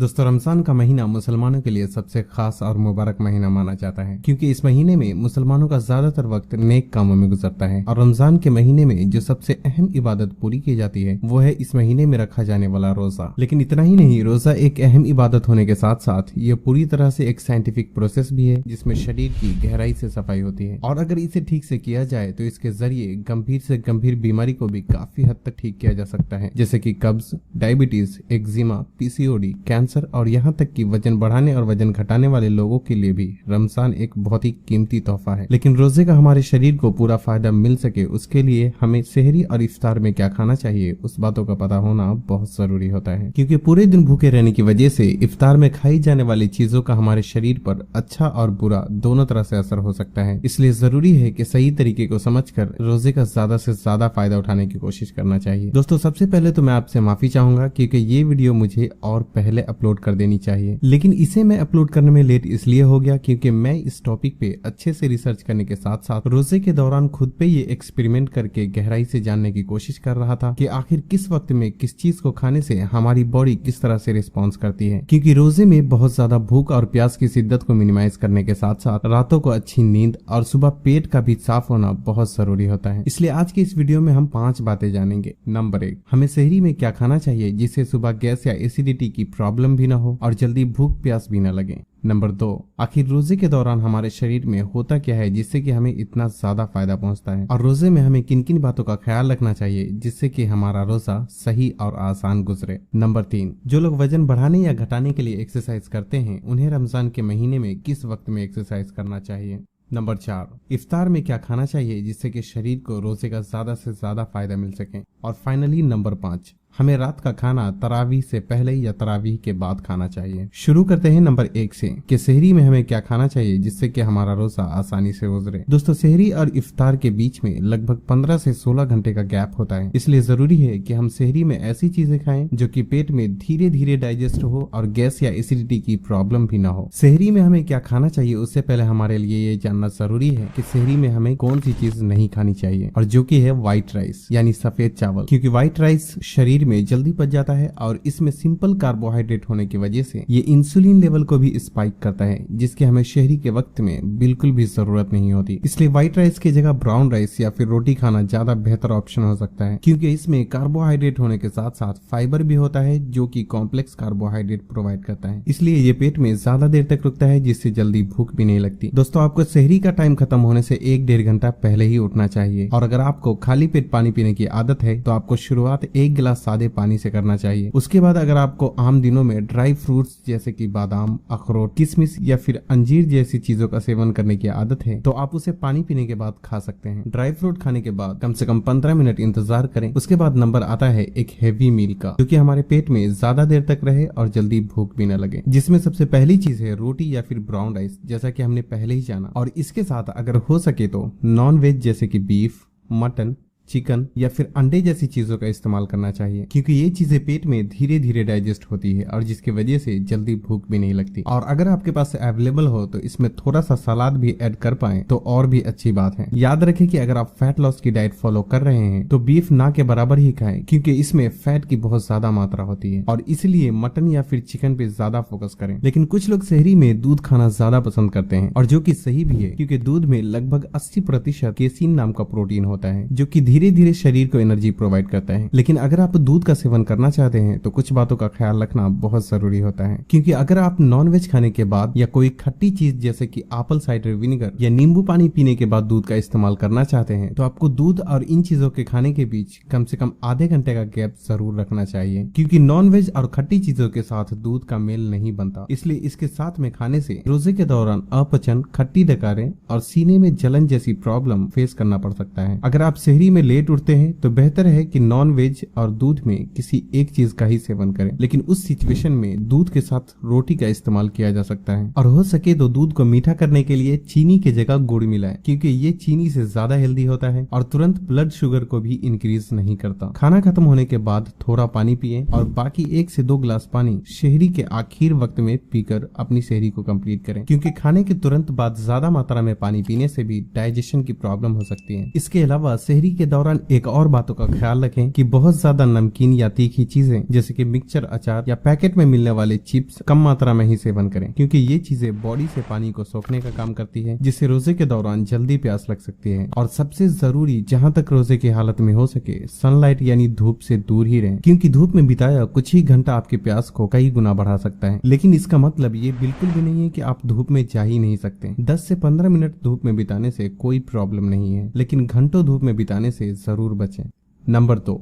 दोस्तों, रमजान का महीना मुसलमानों के लिए सबसे खास और मुबारक महीना माना जाता है, क्योंकि इस महीने में मुसलमानों का ज्यादातर वक्त नेक कामों में गुजरता है। और रमजान के महीने में जो सबसे अहम इबादत पूरी की जाती है वो है इस महीने में रखा जाने वाला रोजा। लेकिन इतना ही नहीं, रोजा एक अहम इबादत होने के साथ साथ ये पूरी तरह से एक साइंटिफिक प्रोसेस भी है, जिसमें शरीर की गहराई से सफाई होती है। और अगर इसे ठीक से किया जाए तो इसके जरिए गंभीर से गंभीर बीमारी को भी काफी हद तक ठीक किया जा सकता है, जैसे कि कब्ज, डायबिटीज, एक्जिमा, पीसीओडी, कैंसर और यहाँ तक कि वजन बढ़ाने और वजन घटाने वाले लोगों के लिए भी रमजान एक बहुत ही कीमती तोहफा है। लेकिन रोजे का हमारे शरीर को पूरा फायदा मिल सके, उसके लिए हमें सेहरी और इफ्तार में क्या खाना चाहिए उस बातों का पता होना बहुत जरूरी होता है, क्योंकि पूरे दिन भूखे रहने की वजह से इफ्तार में खाई जाने वाली चीजों का हमारे शरीर पर अच्छा और बुरा दोनों तरह से असर हो सकता है। इसलिए जरूरी है कि सही तरीके को समझकर रोजे का ज्यादा से ज्यादा फायदा उठाने की कोशिश करना चाहिए। दोस्तों, सबसे पहले तो मैं आपसे माफी चाहूंगा क्योंकि ये वीडियो मुझे और पहले अपलोड कर देनी चाहिए, लेकिन इसे मैं अपलोड करने में लेट इसलिए हो गया क्योंकि मैं इस टॉपिक पे अच्छे से रिसर्च करने के साथ साथ रोजे के दौरान खुद पे ये एक्सपेरिमेंट करके गहराई से जानने की कोशिश कर रहा था कि आखिर किस वक्त में किस चीज को खाने से हमारी बॉडी किस तरह से रिस्पॉन्स करती है। क्योंकि रोजे में बहुत ज्यादा भूख और प्यास की शिद्दत को मिनिमाइज करने के साथ साथ रातों को अच्छी नींद और सुबह पेट का भी साफ होना बहुत जरूरी होता है। इसलिए आज की इस वीडियो में हम 5 बातें जानेंगे। नंबर 1, हमें सहरी में क्या खाना चाहिए जिससे सुबह गैस या एसिडिटी की प्रॉब्लम भी न हो और जल्दी भूख प्यास भी न लगे। नंबर 2, आखिर रोजे के दौरान हमारे शरीर में होता क्या है जिससे कि हमें इतना ज्यादा फायदा पहुंचता है, और रोजे में हमें किन किन बातों का ख्याल रखना चाहिए जिससे कि हमारा रोजा सही और आसान गुजरे। नंबर 3, जो लोग वजन बढ़ाने या घटाने के लिए एक्सरसाइज करते हैं उन्हें रमजान के महीने में किस वक्त में एक्सरसाइज करना चाहिए। नंबर 4, इफ्तार में क्या खाना चाहिए जिससे कि शरीर को रोजे का ज्यादा से ज्यादा फायदा मिल सके। और फाइनली नंबर 5, हमें रात का खाना तरावीह से पहले या तरावीह के बाद खाना चाहिए। शुरू करते हैं नंबर 1 से कि सहरी में हमें क्या खाना चाहिए जिससे कि हमारा रोजा आसानी से गुजरे। दोस्तों, सहरी और इफ्तार के बीच में लगभग 15 से 16 घंटे का गैप होता है, इसलिए जरूरी है कि हम सहरी में ऐसी चीजें खाएं जो कि पेट में धीरे धीरे डाइजेस्ट हो और गैस या एसिडिटी की प्रॉब्लम भी ना हो। सहरी में हमें क्या खाना चाहिए उससे पहले हमारे लिए ये जानना जरूरी है कि सहरी में हमें कौन सी चीज नहीं खानी चाहिए, और जो कि है व्हाइट राइस यानी सफेद चावल, क्योंकि व्हाइट राइस शरीर में जल्दी पच जाता है और इसमें सिंपल कार्बोहाइड्रेट होने की वजह से ये इंसुलिन लेवल को भी स्पाइक करता है, जिसकी हमें शहरी के वक्त में बिल्कुल भी जरूरत नहीं होती। इसलिए व्हाइट राइस की जगह ब्राउन राइस या फिर रोटी खाना ज्यादा बेहतर ऑप्शन हो सकता है, क्योंकि इसमें कार्बोहाइड्रेट होने के साथ साथ फाइबर भी होता है जो कि कॉम्प्लेक्स कार्बोहाइड्रेट प्रोवाइड करता है। इसलिए ये पेट में ज्यादा देर तक रुकता है, जिससे जल्दी भूख भी नहीं लगती। दोस्तों, आपको सहरी का टाइम खत्म होने से 1-1.5 घंटा पहले ही उठना चाहिए, और अगर आपको खाली पेट पानी पीने की आदत है तो आपको शुरुआत 1 गिलास सादे पानी से करना चाहिए। उसके बाद अगर आपको आम दिनों में ड्राई फ्रूट्स जैसे कि बादाम, अखरोट, किशमिश या फिर अंजीर जैसी चीजों का सेवन करने की आदत है तो आप उसे पानी पीने के बाद खा सकते हैं। ड्राई फ्रूट खाने के बाद कम से कम 15 मिनट इंतजार करें। उसके बाद नंबर आता है एक हेवी मील का, जो कि हमारे पेट में ज्यादा देर तक रहे और जल्दी भूख भी न लगे, जिसमें सबसे पहली चीज है रोटी या फिर ब्राउन राइस, जैसा कि हमने पहले ही जाना। और इसके साथ अगर हो सके तो नॉन वेज जैसे कि बीफ, मटन, चिकन या फिर अंडे जैसी चीजों का इस्तेमाल करना चाहिए, क्योंकि ये चीजें पेट में धीरे धीरे डाइजेस्ट होती है और जिसकी वजह से जल्दी भूख भी नहीं लगती। और अगर आपके पास अवेलेबल हो तो इसमें थोड़ा सा सलाद भी ऐड कर पाएं तो और भी अच्छी बात है। याद रखें कि अगर आप फैट लॉस की डाइट फॉलो कर रहे हैं तो बीफ ना के बराबर ही खाएं, क्योंकि इसमें फैट की बहुत ज्यादा मात्रा होती है, और इसलिए मटन या फिर चिकन पे ज्यादा फोकस करें। लेकिन कुछ लोग सहरी में दूध खाना ज्यादा पसंद करते हैं, और जो कि सही भी है, क्योंकि दूध में लगभग 80% केसीन नाम का प्रोटीन होता है जो कि धीरे धीरे शरीर को एनर्जी प्रोवाइड करता है। लेकिन अगर आप दूध का सेवन करना चाहते हैं तो कुछ बातों का ख्याल रखना बहुत जरूरी होता है, क्योंकि अगर आप नॉन वेज खाने के बाद या कोई खट्टी चीज जैसे कि एप्पल साइडर विनेगर या नींबू पानी पीने के बाद दूध का इस्तेमाल करना चाहते हैं तो आपको दूध और इन चीजों के खाने के बीच कम से कम आधे घंटे का गैप जरूर रखना चाहिए, क्योंकि नॉन वेज और खट्टी चीजों के साथ दूध का मेल नहीं बनता। इसलिए इसके साथ में खाने से रोजे के दौरान अपचन, खट्टी डकारें और सीने में जलन जैसी प्रॉब्लम फेस करना पड़ सकता है। अगर आप सहरी में लेट उठते हैं तो बेहतर है कि नॉन वेज और दूध में किसी एक चीज का ही सेवन करें, लेकिन उस सिचुएशन में दूध के साथ रोटी का इस्तेमाल किया जा सकता है। और हो सके तो दूध को मीठा करने के लिए चीनी की जगह गुड़ मिलाएं, क्योंकि ये चीनी से ज्यादा हेल्दी होता है और तुरंत ब्लड शुगर को भी इंक्रीज नहीं करता। खाना खत्म होने के बाद थोड़ा पानी पिए और बाकी 1 से 2 गिलास पानी सहरी के आखिर वक्त में पीकर अपनी सहरी को कंप्लीट करें, क्योंकि खाने के तुरंत बाद ज्यादा मात्रा में पानी पीने से भी डाइजेशन की प्रॉब्लम हो सकती है। इसके अलावा सहरी के दौरान एक और बातों का ख्याल रखें कि बहुत ज्यादा नमकीन या तीखी चीजें जैसे कि मिक्सचर, अचार या पैकेट में मिलने वाले चिप्स कम मात्रा में ही सेवन करें, क्योंकि ये चीजें बॉडी से पानी को सोखने का काम करती है, जिससे रोजे के दौरान जल्दी प्यास लग सकती है। और सबसे जरूरी, जहाँ तक रोजे की हालत में हो सके, सनलाइट यानी धूप से दूर ही रहें, क्योंकि धूप में बिताया कुछ ही घंटा आपकी प्यास को कई गुना बढ़ा सकता है। लेकिन इसका मतलब ये बिल्कुल भी नहीं है कि आप धूप में जा ही नहीं सकते। 10 से 15 मिनट धूप में बिताने से कोई प्रॉब्लम नहीं है, लेकिन घंटों धूप में बिताने से जरूर बचें। नंबर 2,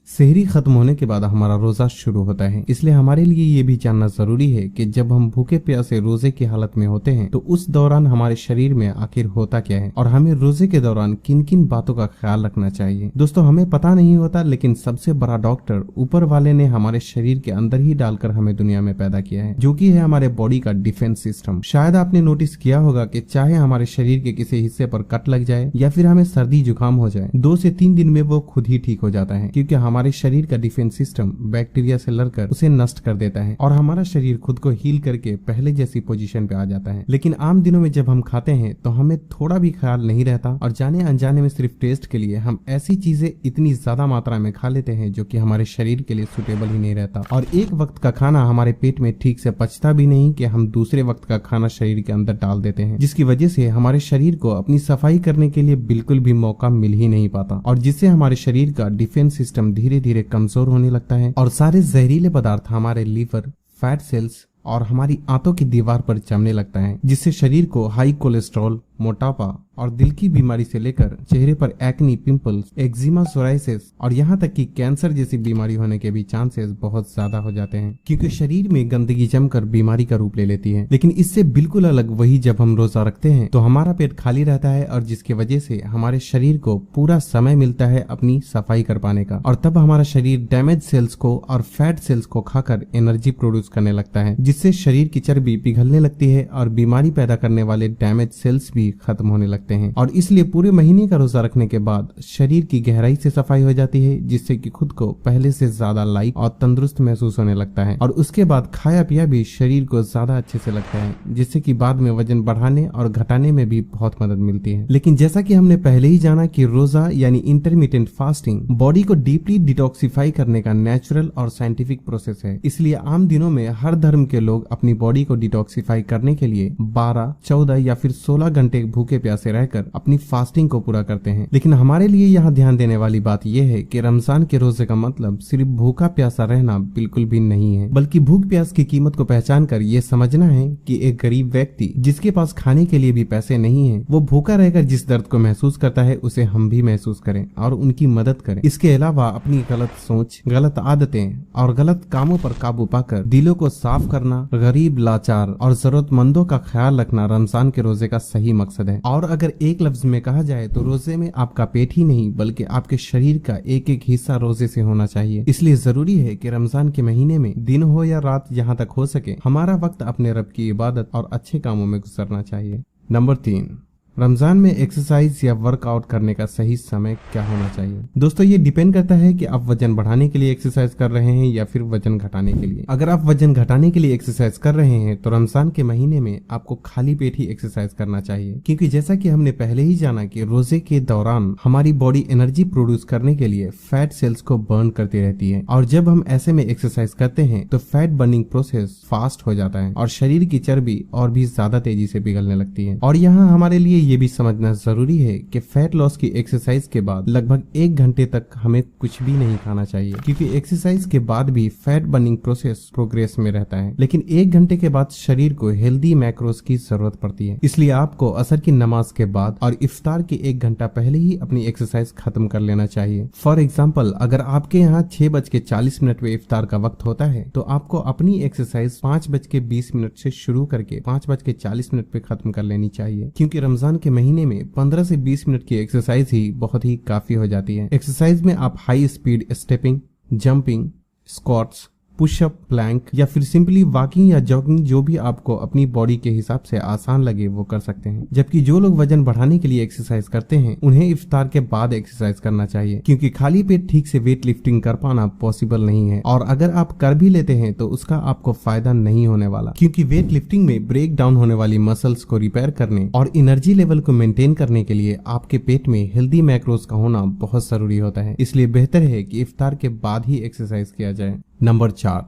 सेहरी खत्म होने के बाद हमारा रोजा शुरू होता है, इसलिए हमारे लिए ये भी जानना जरूरी है कि जब हम भूखे प्यासे रोजे की हालत में होते हैं तो उस दौरान हमारे शरीर में आखिर होता क्या है और हमें रोजे के दौरान किन किन बातों का ख्याल रखना चाहिए। दोस्तों, हमें पता नहीं होता, लेकिन सबसे बड़ा डॉक्टर ऊपर वाले ने हमारे शरीर के अंदर ही डालकर हमें दुनिया में पैदा किया है, जो कि है हमारे बॉडी का डिफेंस सिस्टम। शायद आपने नोटिस किया होगा कि चाहे हमारे शरीर के किसी हिस्से पर कट लग जाए या फिर हमें सर्दी जुकाम हो जाए, 2 से 3 दिन में वो खुद ही ठीक हो जाता है, क्योंकि हमारे शरीर का डिफेंस सिस्टम बैक्टीरिया से लड़कर उसे नष्ट कर देता है और हमारा शरीर खुद को हील करके पहले जैसी पोजीशन पे आ जाता है। लेकिन आम दिनों में जब हम खाते हैं तो हमें थोड़ा भी ख्याल नहीं रहता और जाने अनजाने में सिर्फ टेस्ट के लिए हम ऐसी चीजें इतनी ज्यादा मात्रा में खा लेते हैं जो कि हमारे शरीर के लिए सुटेबल ही नहीं रहता, और एक वक्त का खाना हमारे पेट में ठीक से पचता भी नहीं कि हम दूसरे वक्त का खाना शरीर के अंदर डाल देते हैं, जिसकी वजह से हमारे शरीर को अपनी सफाई करने के लिए बिल्कुल भी मौका मिल ही नहीं पाता, और जिससे हमारे शरीर का डिफेंस सिस्टम धीरे धीरे कमजोर होने लगता है और सारे जहरीले पदार्थ हमारे लीवर, फैट सेल्स और हमारी आंतों की दीवार पर जमने लगता है, जिससे शरीर को हाई कोलेस्ट्रॉल, मोटापा और दिल की बीमारी से लेकर चेहरे पर एक्नी, पिंपल्स, एक्जिमा, सोराइसिस और यहाँ तक कि कैंसर जैसी बीमारी होने के भी चांसेस बहुत ज्यादा हो जाते हैं, क्योंकि शरीर में गंदगी जमकर बीमारी का रूप ले लेती है। लेकिन इससे बिल्कुल अलग वही जब हम रोजा रखते हैं तो हमारा पेट खाली रहता है और जिसकी वजह से हमारे शरीर को पूरा समय मिलता है अपनी सफाई कर पाने का, और तब हमारा शरीर डैमेज सेल्स को और फैट सेल्स को खाकर एनर्जी प्रोड्यूस करने लगता है, जिससे शरीर की चर्बी पिघलने लगती है और बीमारी पैदा करने वाले डैमेज सेल्स भी खत्म होने लगते हैं। और इसलिए पूरे महीने का रोजा रखने के बाद शरीर की गहराई से सफाई हो जाती है, जिससे कि खुद को पहले से ज्यादा लाइट और तंदुरुस्त महसूस होने लगता है, और उसके बाद खाया पिया भी शरीर को ज्यादा अच्छे से लगता है, जिससे कि बाद में वजन बढ़ाने और घटाने में भी बहुत मदद मिलती है। लेकिन जैसा कि हमने पहले ही जाना कि रोजा यानी इंटरमिटेंट फास्टिंग बॉडी को डीपली डिटॉक्सिफाई करने का नेचुरल और साइंटिफिक प्रोसेस है, इसलिए आम दिनों में हर धर्म के लोग अपनी बॉडी को डिटॉक्सिफाई करने के लिए 12, 14 या फिर 16 घंटे भूखे प्यासे रहकर अपनी फास्टिंग को पूरा करते हैं। लेकिन हमारे लिए यहाँ ध्यान देने वाली बात यह है कि रमजान के रोजे का मतलब सिर्फ भूखा प्यासा रहना बिल्कुल भी नहीं है, बल्कि भूख प्यास की कीमत को पहचान कर ये समझना है कि एक गरीब व्यक्ति जिसके पास खाने के लिए भी पैसे नहीं है, वो भूखा रहकर जिस दर्द को महसूस करता है उसे हम भी महसूस करें और उनकी मदद करें। इसके अलावा अपनी गलत सोच, गलत आदतें और गलत कामों पर काबू पाकर दिलों को साफ करना, गरीब, लाचार और जरूरतमंदों का ख्याल रखना रमजान के रोजे का सही मकसद है। और अगर एक लफ्ज में कहा जाए तो रोजे में आपका पेट ही नहीं बल्कि आपके शरीर का एक एक हिस्सा रोजे से होना चाहिए। इसलिए जरूरी है कि रमजान के महीने में दिन हो या रात, जहाँ तक हो सके हमारा वक्त अपने रब की इबादत और अच्छे कामों में गुजरना चाहिए। नंबर 3, रमजान में एक्सरसाइज या वर्कआउट करने का सही समय क्या होना चाहिए। दोस्तों, ये डिपेंड करता है कि आप वजन बढ़ाने के लिए एक्सरसाइज कर रहे हैं या फिर वजन घटाने के लिए। अगर आप वजन घटाने के लिए एक्सरसाइज कर रहे हैं तो रमजान के महीने में आपको खाली पेट ही एक्सरसाइज करना चाहिए, क्योंकि जैसा कि हमने पहले ही जाना कि रोजे के दौरान हमारी बॉडी एनर्जी प्रोड्यूस करने के लिए फैट सेल्स को बर्न करती रहती है, और जब हम ऐसे में एक्सरसाइज करते हैं तो फैट बर्निंग प्रोसेस फास्ट हो जाता है और शरीर की चर्बी और भी ज्यादा तेजी से पिघलने लगती है। और यहाँ हमारे लिए ये भी समझना जरूरी है कि फैट लॉस की एक्सरसाइज के बाद लगभग 1 घंटे तक हमें कुछ भी नहीं खाना चाहिए, क्योंकि एक्सरसाइज के बाद भी फैट बर्निंग प्रोसेस प्रोग्रेस में रहता है। लेकिन 1 घंटे के बाद शरीर को हेल्दी मैक्रोस की जरूरत पड़ती है, इसलिए आपको असर की नमाज के बाद और इफ्तार के 1 घंटा पहले ही अपनी एक्सरसाइज खत्म कर लेना चाहिए। फॉर एग्जाम्पल, अगर आपके यहाँ 6:40 पे इफ्तार का वक्त होता है तो आपको अपनी एक्सरसाइज 5:20 से शुरू करके 5:40 पे खत्म कर लेनी चाहिए, क्योंकि रमजान के महीने में 15 से 20 मिनट की एक्सरसाइज ही बहुत ही काफी हो जाती है। एक्सरसाइज में आप high speed stepping, jumping, squats, pushup, plank या फिर सिंपली वॉकिंग या जॉगिंग, जो भी आपको अपनी बॉडी के हिसाब से आसान लगे वो कर सकते हैं। जबकि जो लोग वजन बढ़ाने के लिए एक्सरसाइज करते हैं उन्हें इफ्तार के बाद एक्सरसाइज करना चाहिए, क्योंकि खाली पेट ठीक से वेट लिफ्टिंग कर पाना पॉसिबल नहीं है। और अगर आप कर भी लेते हैं तो उसका आपको फायदा नहीं होने वाला, क्योंकि वेट लिफ्टिंग में ब्रेक डाउन होने वाली मसल्स को रिपेयर करने और एनर्जी लेवल को मेंटेन करने के लिए आपके पेट में हेल्दी मैक्रोज का होना बहुत जरूरी होता है। इसलिए बेहतर है कि इफ्तार के बाद ही एक्सरसाइज किया जाए। नंबर 4,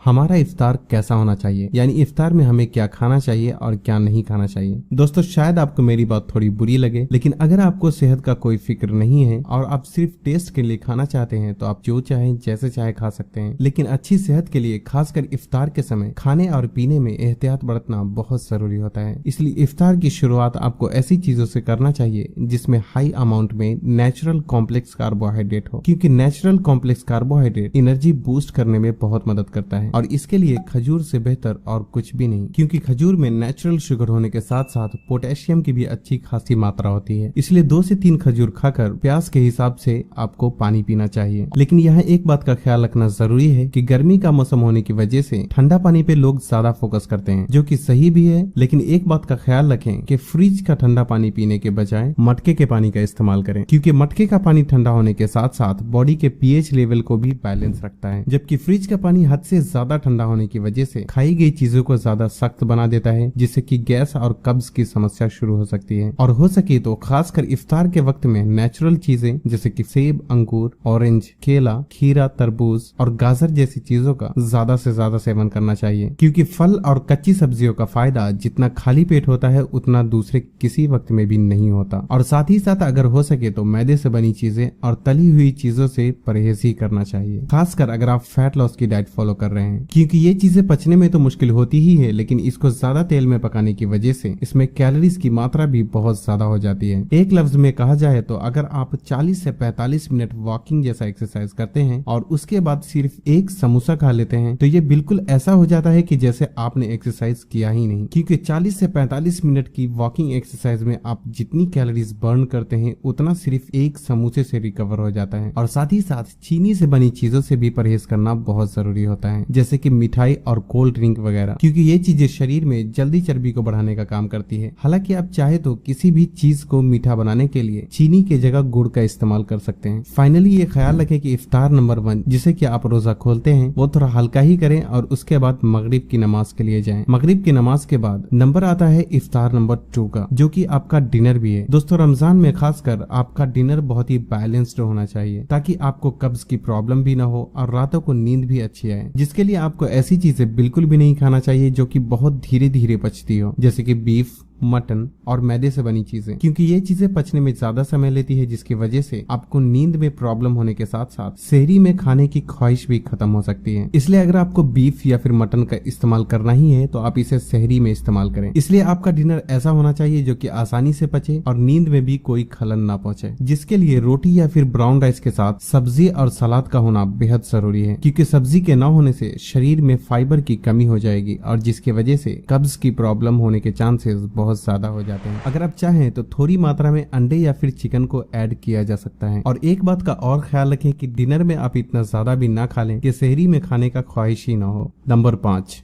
हमारा इफ्तार कैसा होना चाहिए, यानी इफ्तार में हमें क्या खाना चाहिए और क्या नहीं खाना चाहिए। दोस्तों, शायद आपको मेरी बात थोड़ी बुरी लगे, लेकिन अगर आपको सेहत का कोई फिक्र नहीं है और आप सिर्फ टेस्ट के लिए खाना चाहते हैं तो आप जो चाहें जैसे चाहे खा सकते हैं। लेकिन अच्छी सेहत के लिए खासकर इफ्तार के समय खाने और पीने में एहतियात बरतना बहुत जरूरी होता है। इसलिए इफ्तार की शुरुआत आपको ऐसी चीजों से करना चाहिए जिसमें हाई अमाउंट में नेचुरल कॉम्प्लेक्स कार्बोहाइड्रेट हो, क्योंकि natural complex carbohydrate energy boost करने में बहुत मदद करता है। और इसके लिए खजूर से बेहतर और कुछ भी नहीं, क्योंकि खजूर में नेचुरल शुगर होने के साथ साथ पोटेशियम की भी अच्छी खासी मात्रा होती है। इसलिए 2 से 3 खजूर खाकर प्यास के हिसाब से आपको पानी पीना चाहिए। लेकिन यहाँ एक बात का ख्याल रखना जरूरी है कि गर्मी का मौसम होने की वजह से ठंडा पानी पे लोग ज्यादा फोकस करते हैं, जो कि सही भी है। लेकिन एक बात का ख्याल रखें कि फ्रिज का ठंडा पानी पीने के बजाय मटके के पानी का इस्तेमाल करें, क्योंकि मटके का पानी ठंडा होने के साथ साथ बॉडी के पीएच लेवल को भी बैलेंस रखता है, जबकि फ्रिज का पानी हद से ज्यादा ठंडा होने की वजह से खाई गई चीजों को ज्यादा सख्त बना देता है, जिससे कि गैस और कब्ज की समस्या शुरू हो सकती है। और हो सके तो खासकर इफ्तार के वक्त में नेचुरल चीजें जैसे कि सेब, अंगूर, ऑरेंज, केला, खीरा, तरबूज और गाजर जैसी चीजों का ज्यादा से ज्यादा सेवन करना चाहिए, क्योंकि फल और कच्ची सब्जियों का फायदा जितना खाली पेट होता है उतना दूसरे किसी वक्त में भी नहीं होता। और साथ ही साथ अगर हो सके तो मैदे से बनी चीजें और तली हुई चीजों से परहेज ही करना चाहिए, खासकर अगर आप फैट लॉस की डाइट फॉलो कर रहे हैं, क्योंकि ये चीजें पचने में तो मुश्किल होती ही है, लेकिन इसको ज्यादा तेल में पकाने की वजह से इसमें कैलोरीज की मात्रा भी बहुत ज्यादा हो जाती है। एक लफ्ज में कहा जाए तो अगर आप 40 से 45 मिनट वॉकिंग जैसा एक्सरसाइज करते हैं और उसके बाद सिर्फ एक समोसा खा लेते हैं तो ये बिल्कुल ऐसा हो जाता है कि जैसे आपने एक्सरसाइज किया ही नहीं, क्योंकि 40 से 45 मिनट की वॉकिंग एक्सरसाइज में आप जितनी कैलोरीज बर्न करते हैं उतना सिर्फ एक समोसे से रिकवर हो जाता है। और साथ ही साथ चीनी से बनी चीजों से भी परहेज करना बहुत जरूरी होता है, जैसे कि मिठाई और कोल्ड ड्रिंक वगैरह, क्योंकि ये चीजें शरीर में जल्दी चर्बी को बढ़ाने का काम करती है। हालांकि आप चाहे तो किसी भी चीज को मीठा बनाने के लिए चीनी की जगह गुड़ का इस्तेमाल कर सकते हैं। फाइनली ये ख्याल रखें कि इफ्तार नंबर 1 जिसे कि आप रोजा खोलते हैं वो थोड़ा हल्का ही करें और उसके बाद मगरिब की नमाज के लिए जाएं। मगरिब की नमाज के बाद नंबर आता है इफ्तार नंबर 2 का, जो कि आपका डिनर भी है। दोस्तों, रमजान में खासकर आपका डिनर बहुत ही बैलेंस्ड होना चाहिए, ताकि आपको कब्ज की प्रॉब्लम भी ना हो और रातों को नींद भी अच्छी आए। जिसके लिए आपको ऐसी चीजें बिल्कुल भी नहीं खाना चाहिए जो कि बहुत धीरे धीरे पचती हो, जैसे कि बीफ, मटन और मैदे से बनी चीजें, क्योंकि ये चीजें पचने में ज्यादा समय लेती है, जिसकी वजह से आपको नींद में प्रॉब्लम होने के साथ साथ सहरी में खाने की ख्वाहिश भी खत्म हो सकती है। इसलिए अगर आपको बीफ या फिर मटन का इस्तेमाल करना ही है तो आप इसे सहरी में इस्तेमाल करें। इसलिए आपका डिनर ऐसा होना चाहिए जो कि आसानी से पचे और नींद में भी कोई खलन ना पहुंचे, जिसके लिए रोटी या फिर ब्राउन राइस के साथ सब्जी और सलाद का होना बेहद जरूरी है, क्योंकि सब्जी के न होने से शरीर में फाइबर की कमी हो जाएगी और जिसकी वजह से कब्ज की प्रॉब्लम होने के चांसेस बहुत ज्यादा हो जाते हैं। अगर आप चाहें तो थोड़ी मात्रा में अंडे या फिर चिकन को ऐड किया जा सकता है। और एक बात का और ख्याल रखें कि डिनर में आप इतना ज्यादा भी ना खा लें कि सहरी में खाने का ख्वाहिश ही ना हो। नंबर 5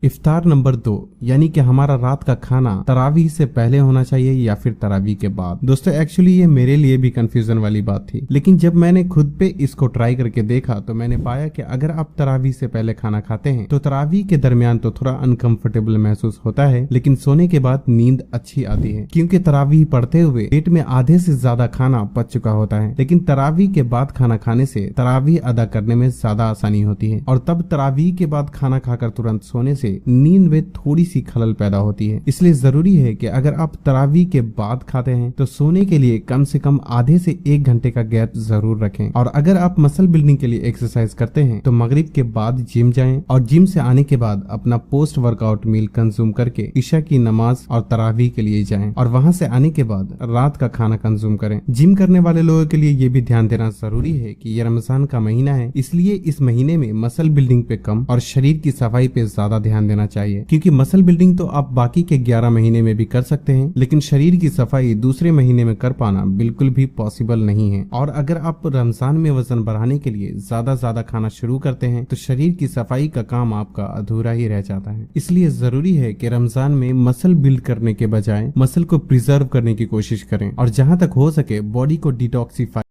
इफ्तार नंबर 2, यानी कि हमारा रात का खाना तरावीह से पहले होना चाहिए या फिर तरावीह के बाद। दोस्तों, एक्चुअली ये मेरे लिए भी कंफ्यूजन वाली बात थी, लेकिन जब मैंने खुद पे इसको ट्राई करके देखा तो मैंने पाया कि अगर आप तरावीह से पहले खाना खाते हैं तो तरावीह के दरमियान तो थोड़ा अनकंफर्टेबल महसूस होता है, लेकिन सोने के बाद नींद अच्छी आती है, क्योंकि तरावीह पढ़ते हुए पेट में आधे से ज्यादा खाना पच चुका होता है। लेकिन तरावीह के बाद खाना खाने से तरावीह अदा करने में ज्यादा आसानी होती है और तब तरावीह के बाद खाना खाकर तुरंत सोने से नींद में थोड़ी सी खलल पैदा होती है। इसलिए जरूरी है कि अगर आप तरावीह के बाद खाते हैं तो सोने के लिए कम से कम आधे से 1 घंटे का गैप जरूर रखें। और अगर आप मसल बिल्डिंग के लिए एक्सरसाइज करते हैं तो मगरिब के बाद जिम जाएं और जिम से आने के बाद अपना पोस्ट वर्कआउट मील कंज्यूम करके ईशा की नमाज और तरावीह के लिए जाएं और वहां से आने के बाद रात का खाना कंज्यूम करें। जिम करने वाले लोगों के लिए ये भी ध्यान देना जरूरी है कि ये रमजान का महीना है, इसलिए इस महीने में मसल बिल्डिंग पे कम और शरीर की सफाई पे ज्यादा ध्यान ध्यान देना चाहिए, क्योंकि मसल बिल्डिंग तो आप बाकी के 11 महीने में भी कर सकते हैं, लेकिन शरीर की सफाई दूसरे महीने में कर पाना बिल्कुल भी पॉसिबल नहीं है। और अगर आप रमजान में वजन बढ़ाने के लिए ज्यादा खाना शुरू करते हैं तो शरीर की सफाई का काम आपका अधूरा ही रह जाता है। इसलिए जरूरी है कि रमजान में मसल बिल्ड करने के बजाय मसल को प्रिजर्व करने की कोशिश करें और जहां तक हो सके बॉडी को डिटॉक्सिफाई